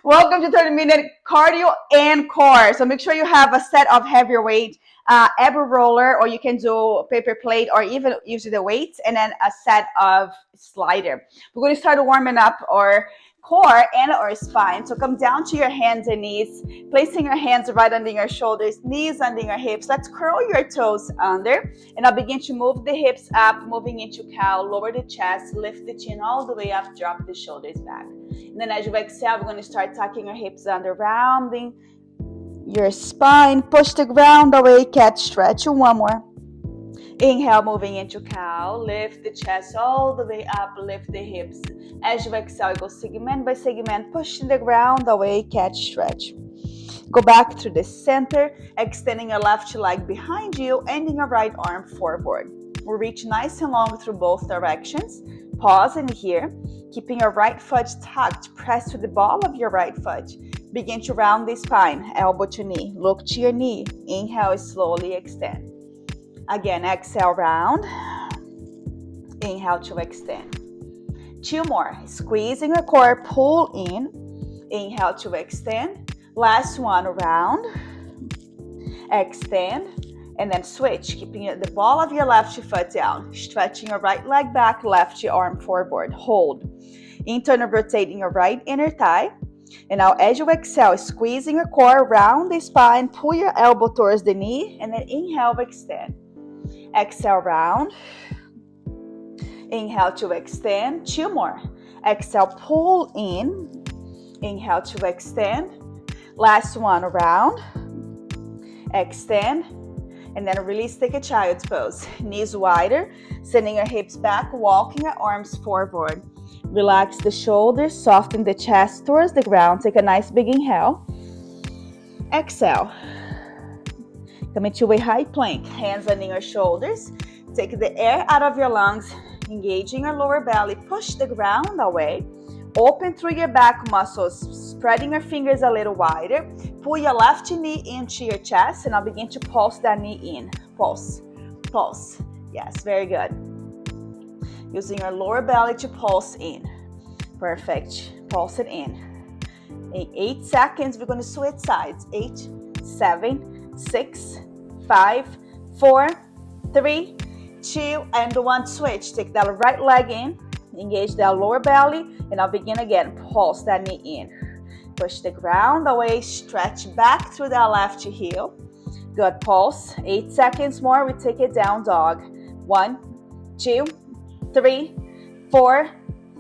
Welcome to 30-minute cardio and core. So make sure you have a set of heavier weight, elbow roller, or you can do paper plate or even use the weights, and then a set of slider. We're going to start warming up our core and our spine. So come down to your hands and knees, placing your hands right under your shoulders, knees under your hips. Let's curl your toes under, and I'll begin to move the hips up, moving into cow, lower the chest, lift the chin all the way up, drop the shoulders back. And then as you exhale, we're going to start tucking your hips under, rounding your spine. Push the ground away, catch, stretch. One more. Inhale, moving into cow. Lift the chest all the way up, lift the hips. As you exhale, go segment by segment, pushing the ground away, catch, stretch. Go back to the center, extending your left leg behind you, ending your right arm forward. We'll reach nice and long through both directions. Pause in here, keeping your right foot tucked, press to the ball of your right foot. Begin to round the spine, elbow to knee. Look to your knee. Inhale, slowly extend. Again, exhale, round. Inhale to extend. Two more. Squeezing your core, pull in. Inhale to extend. Last one, round. Extend. And then switch, keeping the ball of your left foot down. Stretching your right leg back, left arm forward. Hold. Internal rotating your right inner thigh. And now as you exhale, squeezing your core around the spine, pull your elbow towards the knee, and then inhale, extend. Exhale, round. Inhale to extend. Two more. Exhale, pull in. Inhale to extend. Last one, round. Extend. And then release, take a child's pose. Knees wider, sending your hips back, walking your arms forward. Relax the shoulders, soften the chest towards the ground. Take a nice big inhale. Exhale. Come into a high plank, hands under your shoulders. Take the air out of your lungs, engaging your lower belly. Push the ground away. Open through your back muscles, spreading your fingers a little wider. Pull your left knee into your chest, and I'll begin to pulse that knee in. Pulse, pulse. Yes, very good. Using your lower belly to pulse in. Perfect. Pulse it in. In 8 seconds, we're going to switch sides. 8, 7, 6, 5, 4, 3, 2, and 1. Switch. Take that right leg in. Engage that lower belly, and I'll begin again. Pulse that knee in. Push the ground away. Stretch back through that left heel. Good. Pulse. 8 seconds more. We take it down dog. 1, 2, 3, 4,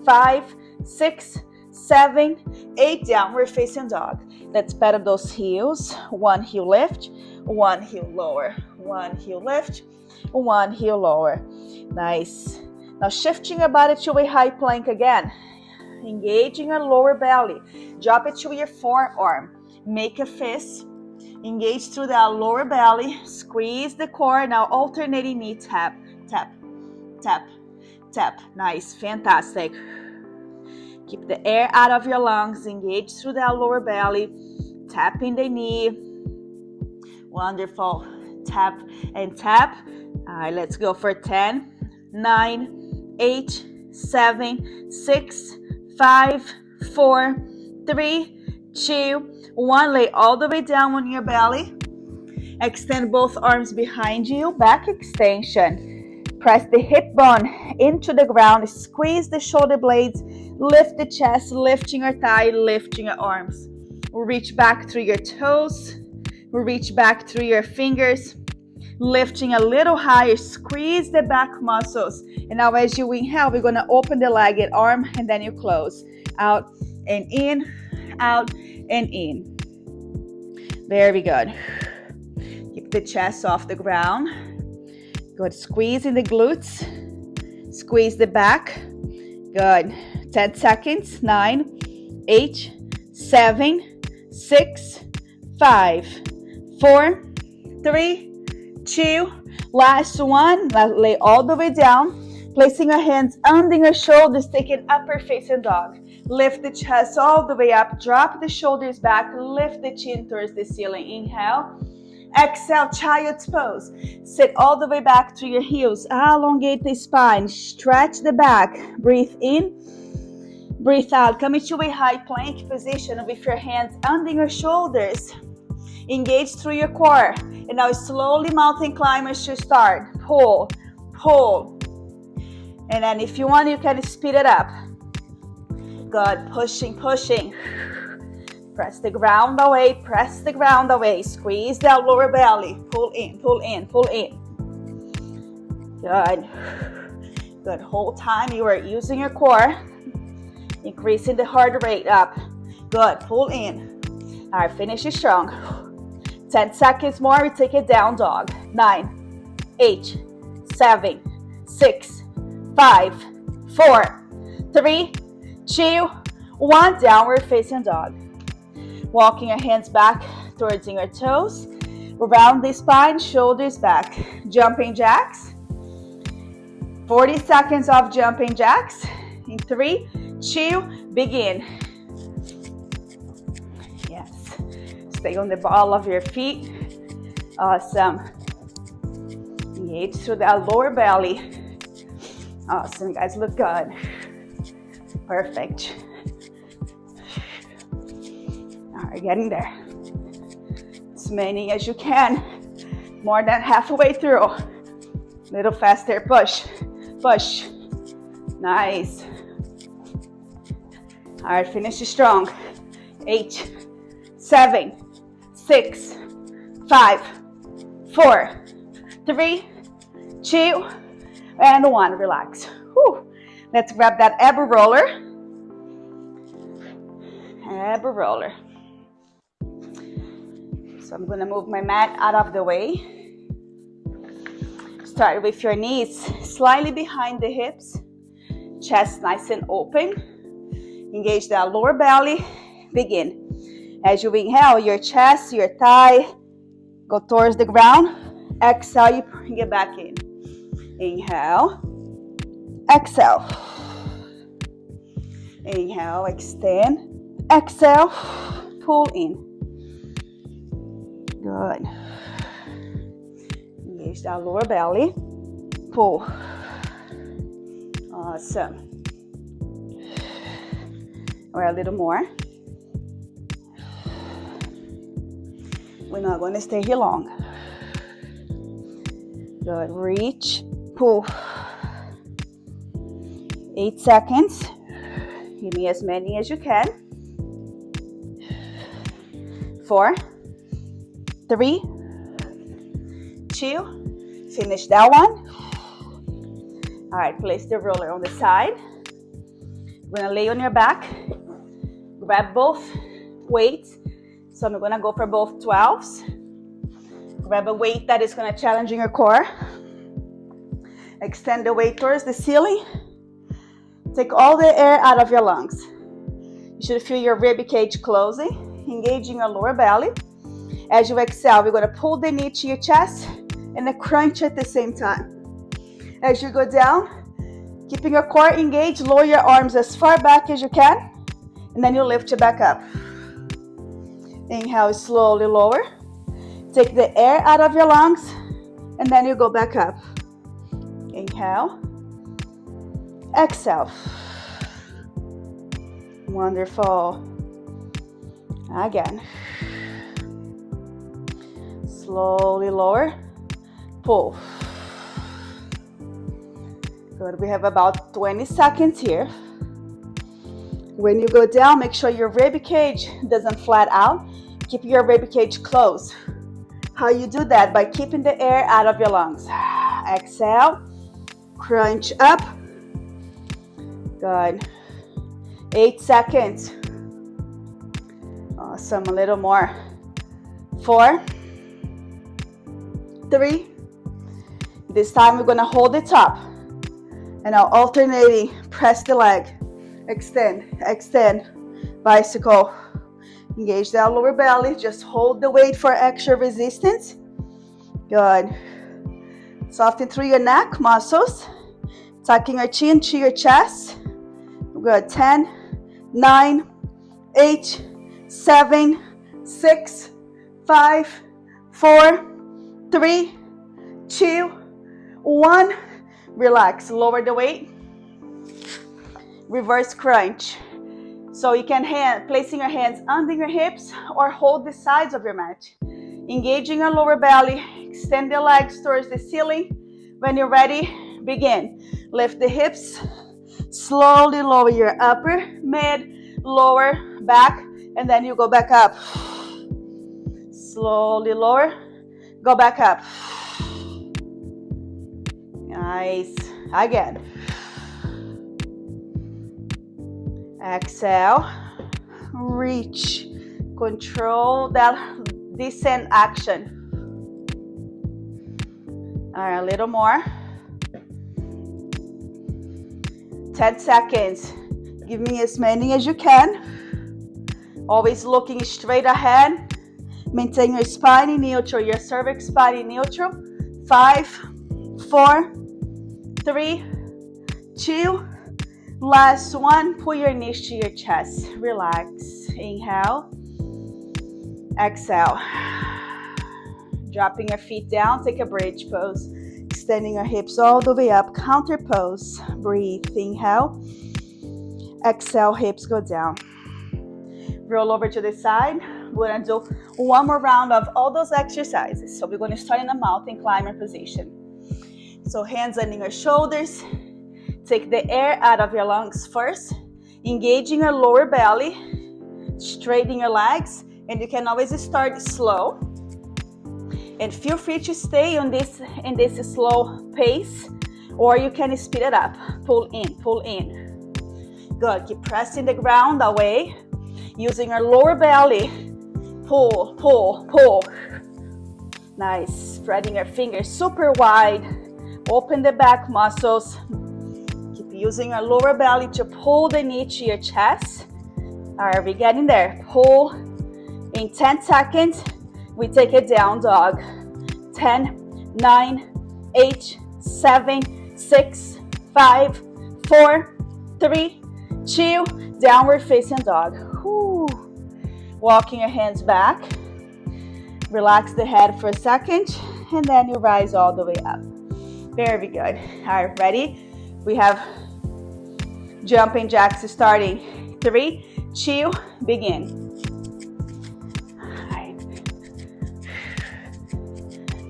5, 6, 7, 8. Downward facing dog. Let's pedal those heels. One heel lift, one heel lower. One heel lift, one heel lower. Nice. Now shifting your body to a high plank again. Engaging your lower belly. Drop it to your forearm. Make a fist. Engage through that lower belly. Squeeze the core. Now alternating knee tap, tap, tap, tap. Nice. Fantastic. Keep the air out of your lungs. Engage through that lower belly. Tapping the knee. Wonderful. Tap and tap. All right, let's go for 10, 9, 8, 7, 6, 5, 4, 3, 2, 1. Lay all the way down on your belly. Extend both arms behind you. Back extension. Press the hip bone into the ground. Squeeze the shoulder blades. Lift the chest, lifting your thigh, lifting your arms. Reach back through your toes. Reach back through your fingers. Lifting a little higher, squeeze the back muscles. And now as you inhale, we're going to open the legged arm, and then you close. Out and in, out and in. Very good. Keep the chest off the ground. Good. Squeeze in the glutes. Squeeze the back. Good. 10 seconds. 9, 8, 7, 6, 5, 4, 3, 2, last one. Lay all the way down, placing your hands under your shoulders. Take an upper facing dog. Lift the chest all the way up. Drop the shoulders back. Lift the chin towards the ceiling. Inhale. Exhale, child's pose. Sit all the way back to your heels. Elongate the spine. Stretch the back. Breathe in. Breathe out. Come into a high plank position with your hands under your shoulders. Engage through your core. And now slowly mountain climbers to start. Pull, pull. And then if you want, you can speed it up. Good. Pushing, pushing. Press the ground away. Press the ground away. Squeeze that lower belly. Pull in, pull in, pull in. Good. Good. Whole time you are using your core. Increasing the heart rate up. Good. Pull in. All right. Finish it strong. 10 seconds more. We take it down dog. 9, 8, 7, 6, 5, 4, 3, 2, 1. Downward facing dog. Walking your hands back towards your toes. Around the spine, shoulders back. Jumping jacks. 40 seconds of jumping jacks. In 3, 2, begin. Yes. Stay on the ball of your feet. Awesome. Engage through that lower belly. Awesome, guys. Look good. Perfect. All right, getting there. As many as you can. More than halfway through. Little faster. Push. Push. Nice. All right, finish strong. 8, 7, 6, 5, 4, 3, 2, and 1. Relax. Whew. Let's grab that ab roller. Ab roller. So I'm gonna move my mat out of the way. Start with your knees slightly behind the hips. Chest nice and open. Engage that lower belly. Begin. As you inhale, your chest, your thigh go towards the ground. Exhale, you bring it back in. Inhale. Exhale. Inhale, extend. Exhale, pull in. Good. Engage that lower belly. Pull. Awesome. Or a little more. We're not going to stay here long. Good. Reach. Pull. 8 seconds. Give me as many as you can. 4, 3, 2. Finish that one. All right, place the roller on the side. We're gonna lay on your back. Grab both weights. So I'm gonna go for both 12s. Grab a weight that is gonna challenge your core. Extend the weight towards the ceiling. Take all the air out of your lungs. You should feel your rib cage closing, engaging your lower belly. As you exhale, we're gonna pull the knee to your chest and then crunch at the same time. As you go down, keeping your core engaged, lower your arms as far back as you can, and then you lift it back up. Inhale, slowly lower. Take the air out of your lungs, and then you go back up. Inhale. Exhale. Wonderful. Again. Slowly lower. Pull. Good. We have about 20 seconds here. When you go down, make sure your rib cage doesn't flat out. Keep your rib cage closed. How you do that? By keeping the air out of your lungs. Exhale. Crunch up. Good. 8 seconds. Awesome. A little more. 4, 3. This time we're going to hold it up. And now alternating, press the leg. Extend, extend. Bicycle. Engage that lower belly. Just hold the weight for extra resistance. Good. Soften through your neck muscles. Tucking your chin to your chest. Good. 10, 9, 8, 7, 6, 5, 4, 3, 2, 1. Relax. Lower the weight. Reverse crunch. So you can placing your hands under your hips or hold the sides of your mat. Engaging your lower belly, extend the legs towards the ceiling. When you're ready, begin. Lift the hips, slowly lower your upper, mid, lower, back, and then you go back up. Slowly lower, go back up. Nice. Again. Exhale. Reach. Control that descent action. All right, a little more. 10 seconds. Give me as many as you can. Always looking straight ahead. Maintain your spine in neutral, your cervix spine in neutral. 5, 4, 3, 2, last one. Pull your knees to your chest. Relax. Inhale. Exhale. Dropping your feet down. Take a bridge pose. Extending your hips all the way up. Counter pose. Breathe. Inhale. Exhale. Hips go down. Roll over to the side. We're going to do one more round of all those exercises. So we're going to start in a mountain climber position. So hands under your shoulders. Take the air out of your lungs first. Engaging your lower belly. Straighten your legs. And you can always start slow. And feel free to stay in this slow pace. Or you can speed it up. Pull in, pull in. Good. Keep pressing the ground away. Using your lower belly. Pull, pull, pull. Nice. Spreading your fingers super wide. Open the back muscles. Keep using your lower belly to pull the knee to your chest. All right, we're getting there. Pull. In 10 seconds, we take a down dog. 10, 9, 8, 7, 6, 5, 4, 3, 2, downward facing dog. Whew. Walking your hands back. Relax the head for a second, and then you rise all the way up. Very good. All right, ready? We have jumping jacks starting. 3, 2, begin. All right.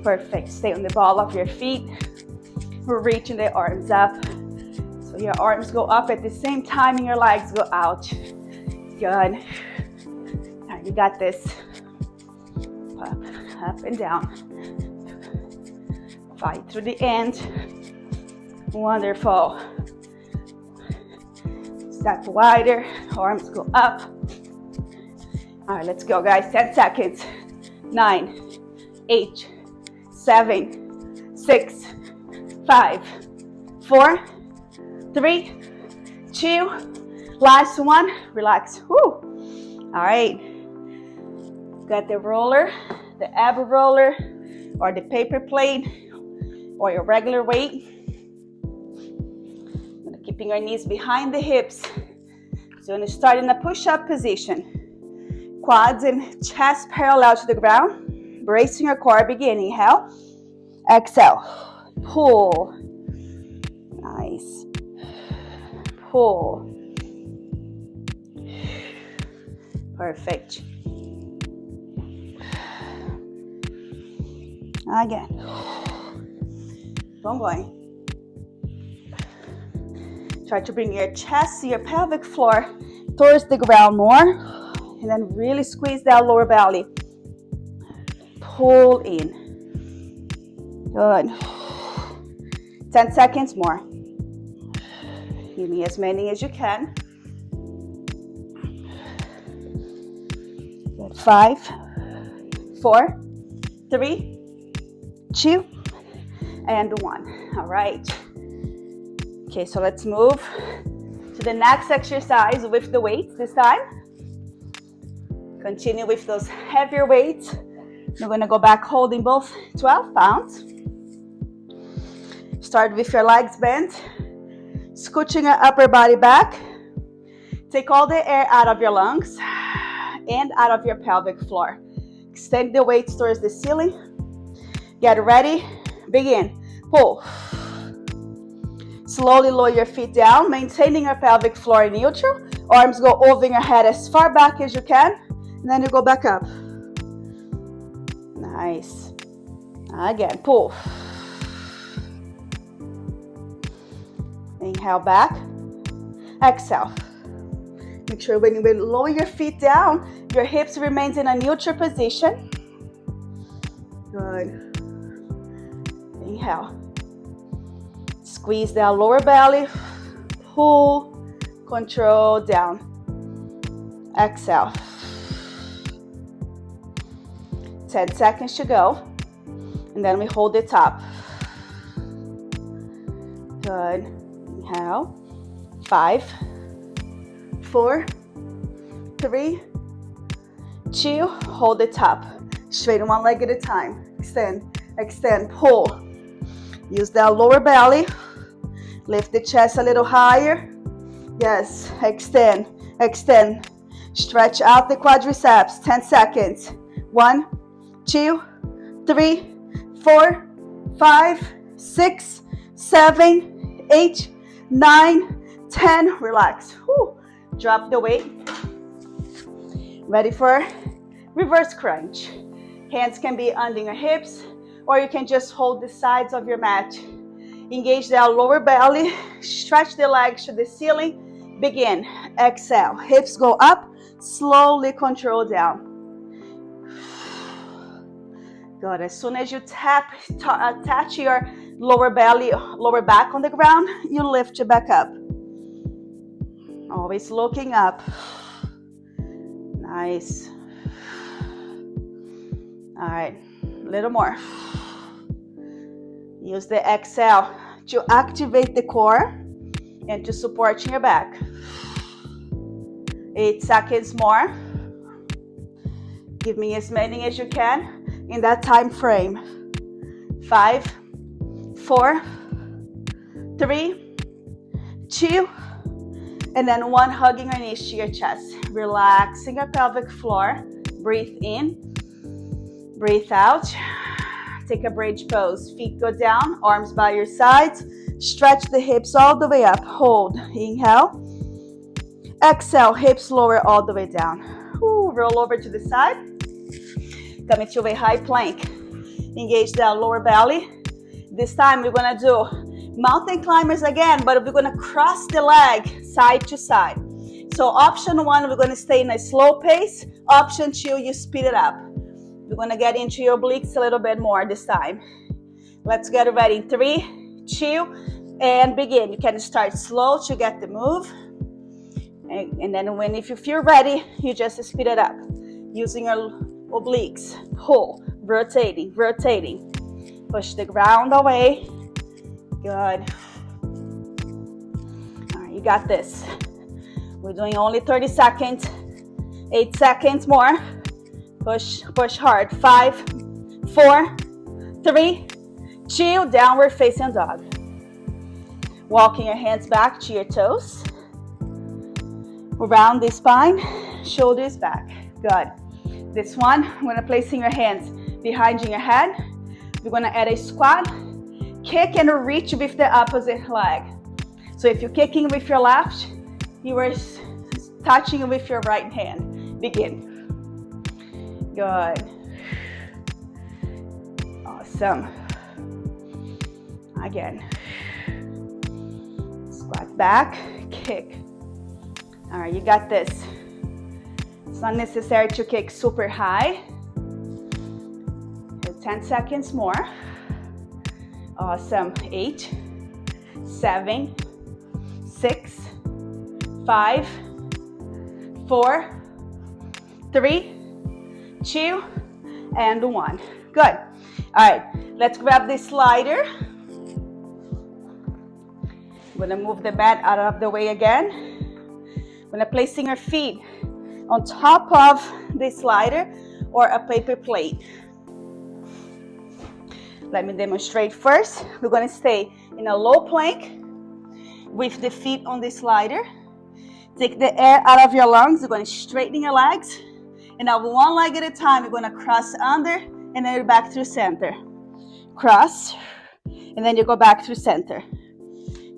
Perfect. Stay on the ball of your feet. We're reaching the arms up. So your arms go up at the same time and your legs go out. Good. You got this. Up and down. Fight through the end. Wonderful. Step wider. Arms go up. All right, let's go, guys. 10 seconds. 9, 8, 7, 6, 5, 4, 3, 2. Last one. Relax. Woo. All right. Got the roller, the ab roller, or the paper plate, or your regular weight. Keeping your knees behind the hips. So you're going to start in a push-up position. Quads and chest parallel to the ground. Bracing your core. Begin. Inhale. Exhale. Pull. Nice. Pull. Perfect. Again. Keep on going. Try to bring your chest, your pelvic floor towards the ground more. And then really squeeze that lower belly. Pull in. Good. 10 seconds more. Give me as many as you can. Good. 5, 4, 3, 2, and 1. All right. Okay, so let's move to the next exercise with the weights this time. Continue with those heavier weights. We're going to go back holding both 12 pounds. Start with your legs bent. Scooching your upper body back. Take all the air out of your lungs and out of your pelvic floor. Extend the weights towards the ceiling. Get ready. Begin. Pull. Slowly lower your feet down, maintaining your pelvic floor in neutral Arms go over your head as far back as you can, and then you go back up. Nice. Again, pull. Inhale back. Exhale. Make sure when you lower your feet down, your hips remains in a neutral position. Good. Inhale. Squeeze that lower belly. Pull. Control down. Exhale. 10 seconds to go. And then we hold it up. Good. Inhale. 5, 4, 3, 2. Hold it up. Straighten one leg at a time. Extend, extend, pull. Use that lower belly. Lift the chest a little higher. Yes, extend, extend. Stretch out the quadriceps. 10 seconds. 1, 2, 3, 4, 5, 6, 7, 8, 9, 10. Relax. Whew. Drop the weight. Ready for reverse crunch. Hands can be under your hips, or you can just hold the sides of your mat. Engage that lower belly. Stretch the legs to the ceiling. Begin. Exhale. Hips go up. Slowly control down. Good. As soon as you attach your lower belly, lower back on the ground, you lift your back up. Always looking up. Nice. All right, a little more. Use the exhale to activate the core and to support your back. 8 seconds more. Give me as many as you can in that time frame. 5, 4, 3, 2, and then 1, hugging your knees to your chest. Relaxing your pelvic floor. Breathe in. Breathe out. Take a bridge pose. Feet go down, arms by your sides. Stretch the hips all the way up. Hold. Inhale. Exhale, hips lower all the way down. Ooh, roll over to the side. Come into a high plank. Engage that lower belly. This time we're gonna do mountain climbers again, but we're gonna cross the leg side to side. So option 1, we're gonna stay in a slow pace. Option 2, you speed it up. We're gonna get into your obliques a little bit more this time. Let's get ready. 3, 2, and begin. You can start slow to get the move. And then if you feel ready, you just speed it up. Using your obliques. Pull. Rotating, rotating. Push the ground away. Good. All right, you got this. We're doing only 30 seconds. 8 seconds more. Push, push hard. 5, 4, 3, 2. Downward facing dog. Walking your hands back to your toes. Around the spine, shoulders back. Good. This one, I'm gonna place your hands behind your head. We're gonna add a squat. Kick and reach with the opposite leg. So if you're kicking with your left, you are touching with your right hand. Begin. Good. Awesome. Again. Squat back, kick. All right, you got this. It's not necessary to kick super high. 10 seconds more. Awesome. 8, 7, 6, 5, 4, 3, 2, and 1. Good. All right, let's grab the slider. I'm gonna move the mat out of the way again. I'm gonna placing your feet on top of the slider or a paper plate. Let me demonstrate first. We're gonna stay in a low plank with the feet on the slider. Take the air out of your lungs. You're gonna straighten your legs. And now 1 leg at a time, you're gonna cross under and then you're back through center. Cross, and then you go back through center.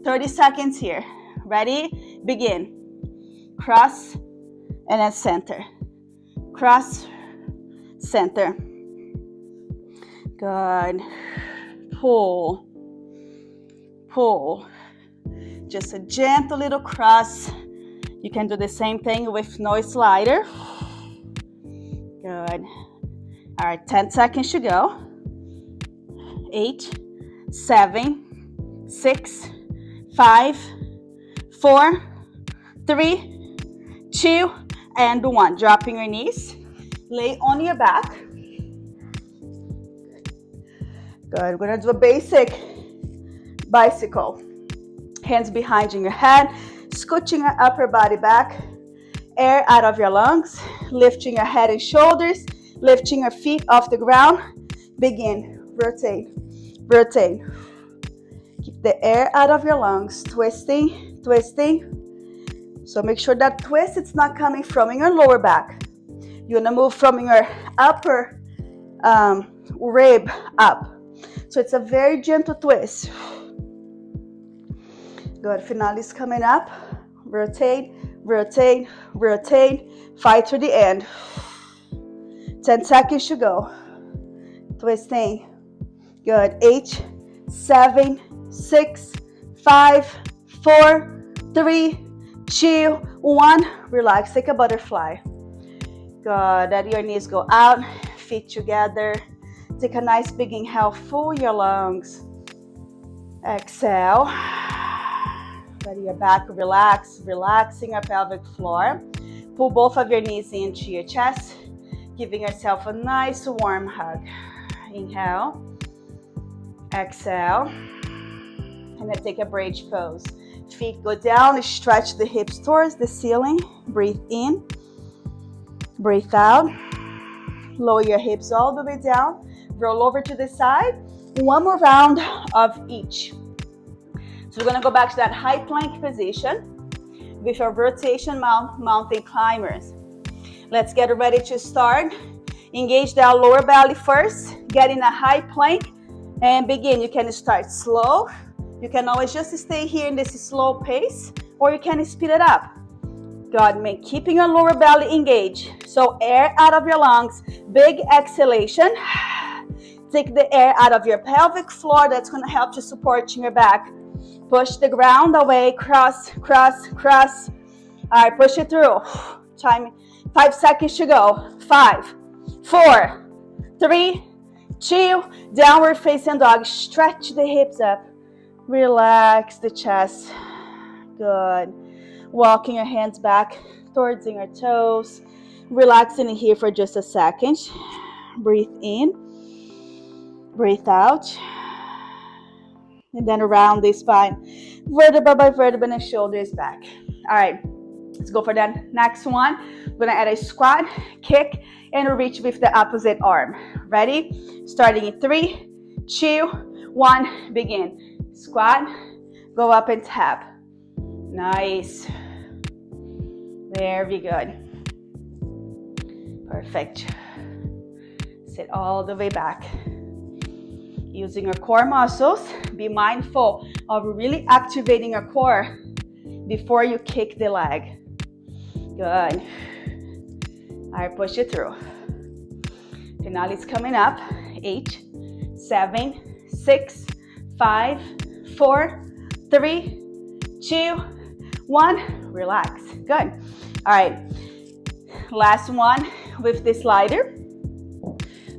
30 seconds here. Ready? Begin. cross, and then center. Cross, center. Good. Pull, pull. Just a gentle little cross. You can do the same thing with no slider. Good. All right, 10 seconds to go. 8, 7, 6, 5, 4, 3, 2, and 1. Dropping your knees. Lay on your back. Good. We're gonna do a basic bicycle. Hands behind your head, scooching your upper body back. Air out of your lungs, lifting your head and shoulders, lifting your feet off the ground. Begin. Rotate, rotate. Keep the air out of your lungs, twisting, twisting. So make sure that twist, it's not coming from your lower back. You want to move from your upper rib up. So it's a very gentle twist. Good. Finale is coming up. Rotate, rotate, rotate. Fight to the end. 10 seconds to go. Twisting. Good. 8, 7, 6, 5, 4, 3, 2, 1. Relax. Take a butterfly. Good. Let your knees go out. Feet together. Take a nice big inhale. Fill your lungs. Exhale. Let your back relax. Relaxing your pelvic floor. Pull both of your knees into your chest. Giving yourself a nice warm hug. Inhale. Exhale. And then take a bridge pose. Feet go down. Stretch the hips towards the ceiling. Breathe in. Breathe out. Lower your hips all the way down. Roll over to the side. One more round of each. So we're going to go back to that high plank position with our rotation mountain climbers. Let's get ready to start. Engage that lower belly first. Get in a high plank and begin. You can start slow. You can always just stay here in this slow pace, or you can speed it up. Good. Keeping your lower belly engaged. So air out of your lungs. Big exhalation. Take the air out of your pelvic floor. That's going to help to support your back. Push the ground away. Cross, cross, cross. All right, push it through. Time. 5 seconds to go. 5, 4, 3, 2. Downward facing dog. Stretch the hips up. Relax the chest. Good. Walking your hands back towards your toes. Relaxing here for just a second. Breathe in. Breathe out. And then around the spine. Vertebra by vertebra and shoulders back. All right. Let's go for that next one. We're going to add a squat, kick, and reach with the opposite arm. Ready? Starting in 3, 2, 1. Begin. Squat. Go up and tap. Nice. Very good. Perfect. Sit all the way back. Using your core muscles, be mindful of really activating your core before you kick the leg. Good. All right, push it through. Finale is coming up. 8, 7, 6, 5, 4, 3, 2, 1. Relax. Good. All right. Last one with the slider.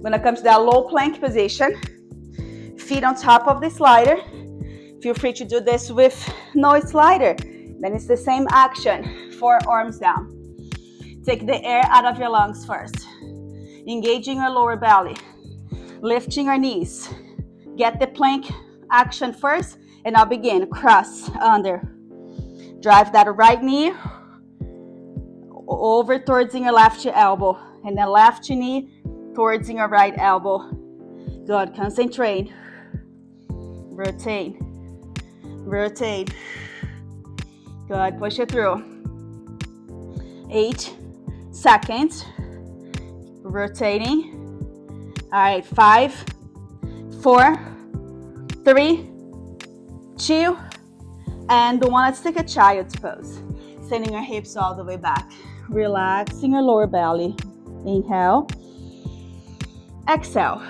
When it comes to that low plank position, feet on top of the slider. Feel free to do this with no slider. Then it's the same action. 4 arms down. Take the air out of your lungs first. Engaging your lower belly. Lifting your knees. Get the plank action first. And now begin. Cross under. Drive that right knee over towards your left elbow. And then left knee towards your right elbow. Good. Concentrate. Rotate. Rotate. Good. Push it through. 8 seconds. Rotating. All right. 5, 4, 3, 2, and 1. Let's take a child's pose. Sending your hips all the way back. Relaxing your lower belly. Inhale. Exhale.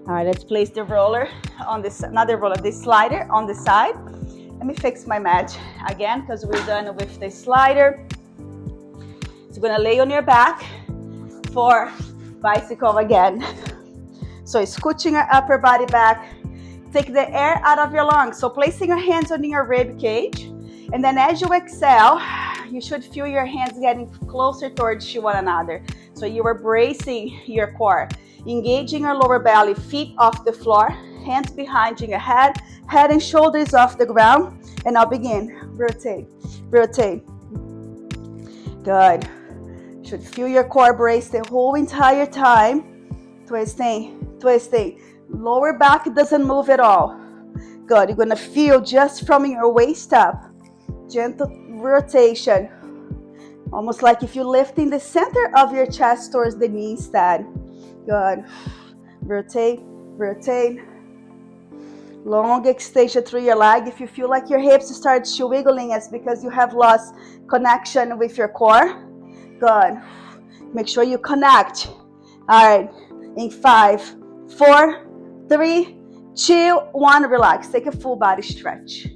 All right, let's place the roller on this, another roller, this slider on the side. Let me fix my mat again because we're done with the slider. So you're gonna lay on your back for bicycle again. So scooching your upper body back. Take the air out of your lungs. So placing your hands on your rib cage. And then as you exhale, you should feel your hands getting closer towards one another. So you are bracing your core. Engaging your lower belly, feet off the floor, hands behind your head, head and shoulders off the ground. And I'll begin. Rotate, rotate. Good. Should feel your core brace the whole entire time. Twisting, twisting. Lower back doesn't move at all. Good. You're going to feel just from your waist up. Gentle rotation. Almost like if you're lifting the center of your chest towards the knee instead. Good. Rotate, rotate. Long extension through your leg. If you feel like your hips start wiggling, it's because you have lost connection with your core. Good. Make sure you connect. All right. In 5, 4, 3, 2, 1. Relax. Take a full body stretch.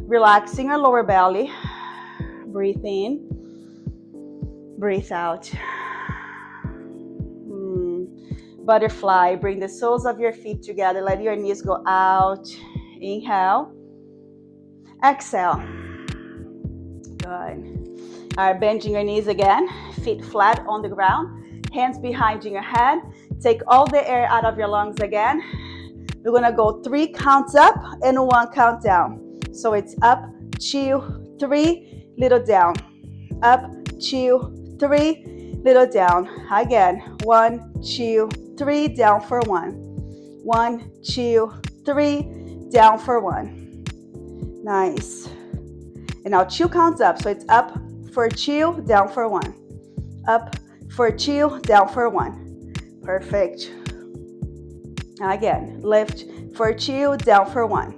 Relaxing your lower belly. Breathe in. Breathe out. Butterfly. Bring the soles of your feet together. Let your knees go out. Inhale. Exhale. Good. All right, bending your knees again. Feet flat on the ground. Hands behind your head. Take all the air out of your lungs again. We're going to go 3 counts up and 1 count down. So it's up, 2, 3, little down. Up, 2, 3, little down. Again, 1, 2, 3, down for 1. 1, 2, 3, down for 1. Nice. And now 2 counts up. So it's up for 2, down for 1. Up for 2, down for 1. Perfect. Again, lift for 2, down for 1.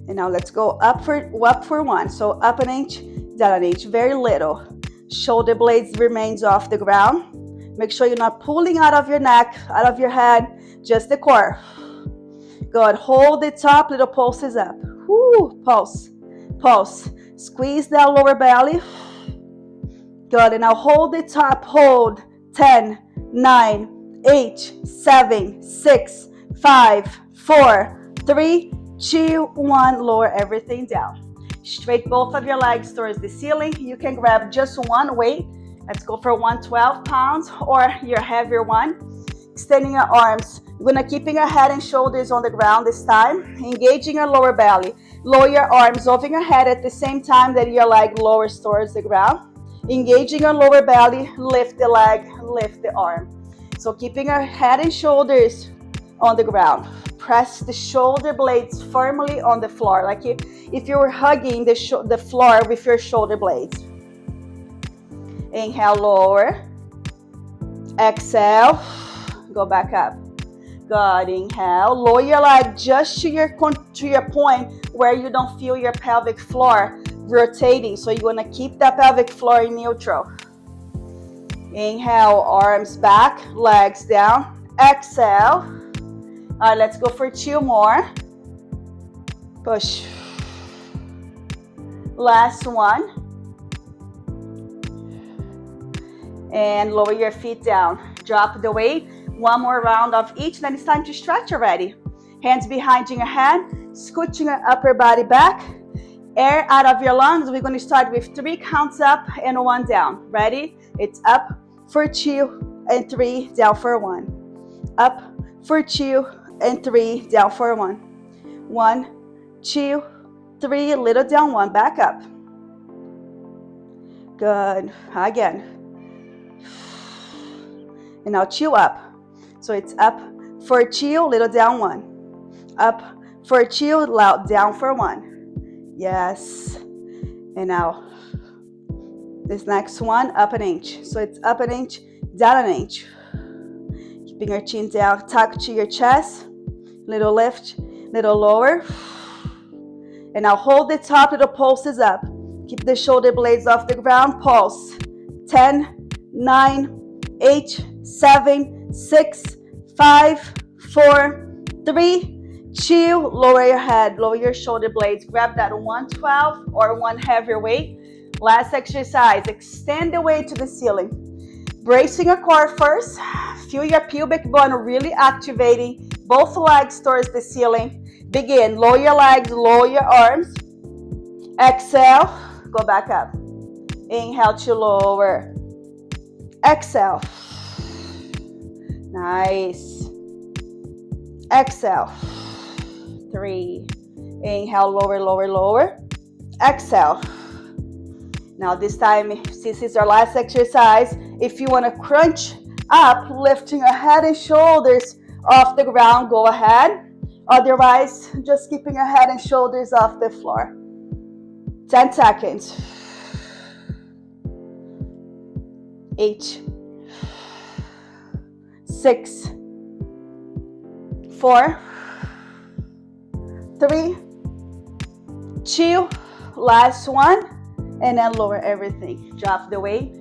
And now let's go up for 1. So up an inch, down an inch, very little. Shoulder blades remains off the ground. Make sure you're not pulling out of your neck, out of your head, just the core. Good. Hold the top, little pulses up. Woo, pulse, pulse. Squeeze that lower belly. Good. And now hold the top, hold. 10, 9, 8, 7, 6, 5, 4, 3, 2, 1. Lower everything down. Straight both of your legs towards the ceiling. You can grab just one weight. Let's go for 112 pounds or your heavier one. Extending your arms. You're going to keep your head and shoulders on the ground this time. Engaging your lower belly. Lower your arms over your head at the same time that your leg lowers towards the ground. Engaging your lower belly. Lift the leg, lift the arm. So keeping your head and shoulders on the ground. Press the shoulder blades firmly on the floor, like if you were hugging the floor with your shoulder blades. Inhale, lower. Exhale, go back up. Good. Inhale, lower your leg just to your point where you don't feel your pelvic floor rotating. So you're going to keep that pelvic floor in neutral. Inhale, arms back, legs down. Exhale. All right, let's go for 2 more. Push. Last one. And lower your feet down. Drop the weight. 1 more round of each. Then it's time to stretch already. Hands behind your head. Scooching your upper body back. Air out of your lungs. We're going to start with 3 counts up and 1 down. Ready? It's up for 2 and 3, down for 1. Up for 2 and 3, down for 1. 1, 2, 3, little down, 1, back up. Good. Again. And now 2 up. So it's up for 2, little down, 1. Up for 2, loud down for 1. Yes. And now this next one, up an inch. So it's up an inch, down an inch. Keeping your chin down, tuck to your chest. Little lift, little lower. And now hold the top, little pulses up. Keep the shoulder blades off the ground. Pulse. 10, 9, 8, 7, 6, 5, 4, 3, 2. Lower your head, lower your shoulder blades. Grab that 112 or one heavier weight. Last exercise, extend the weight to the ceiling. Bracing your core first. Feel your pubic bone really activating both legs towards the ceiling. Begin, lower your legs, lower your arms. Exhale, go back up. Inhale to lower. Exhale. Nice. Exhale. 3. Inhale, lower, lower, lower. Exhale. Now this time, since it's our last exercise, if you want to crunch up, lifting your head and shoulders off the ground, go ahead. Otherwise, just keeping your head and shoulders off the floor. 10 seconds. 8, 6, 4, 3, 2, last one, and then lower everything. Drop the weight.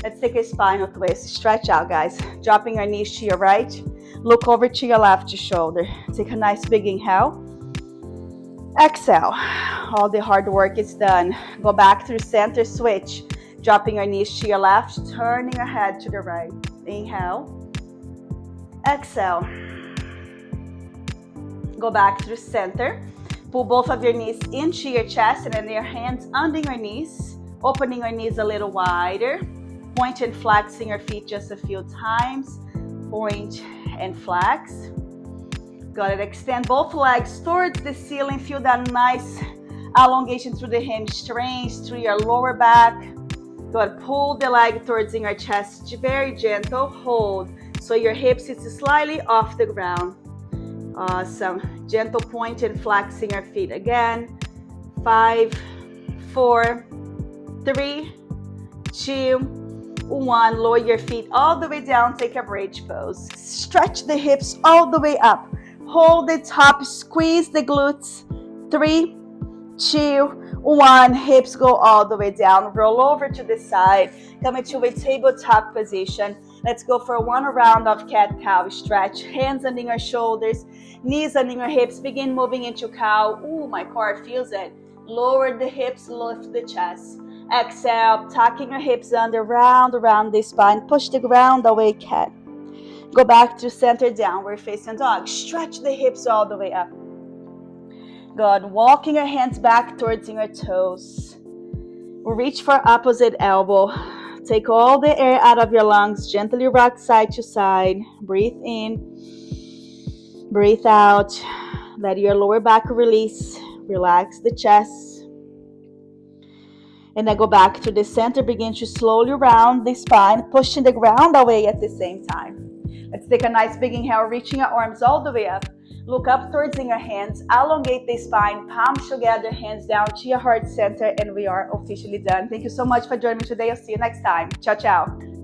Let's take a spinal twist. Stretch out, guys. Dropping your knees to your right. Look over to your left shoulder. Take a nice big inhale. Exhale. All the hard work is done. Go back through center switch. Dropping your knees to your left. Turning your head to the right. Inhale. Exhale. Go back through center. Pull both of your knees into your chest and then your hands under your knees. Opening your knees a little wider. Point and flexing your feet just a few times. Point and flex. Got it. Extend both legs towards the ceiling. Feel that nice elongation through the hamstrings, through your lower back. Good. Pull the leg towards your chest. Very gentle. Hold. So your hips is slightly off the ground. Awesome. Gentle point and flexing your feet again. 5, 4, 3, 2, 1. Lower your feet all the way down. Take a bridge pose. Stretch the hips all the way up. Hold the top. Squeeze the glutes. 3, 2, 1. Hips go all the way down. Roll over to the side. Come into a tabletop position. Let's go for one round of cat-cow stretch. Hands under your shoulders. Knees under your hips. Begin moving into cow. Ooh, my core feels it. Lower the hips. Lift the chest. Exhale, tucking your hips under, round around the spine. Push the ground away, cat. Go back to center, downward facing dog. Stretch the hips all the way up. Good. Walking your hands back towards your toes. Reach for opposite elbow. Take all the air out of your lungs. Gently rock side to side. Breathe in. Breathe out. Let your lower back release. Relax the chest. And then go back to the center. Begin to slowly round the spine, pushing the ground away at the same time. Let's take a nice big inhale, reaching your arms all the way up. Look up towards your hands. Elongate the spine, palms together, hands down to your heart center, and we are officially done. Thank you so much for joining me today. I'll see you next time. Ciao, ciao.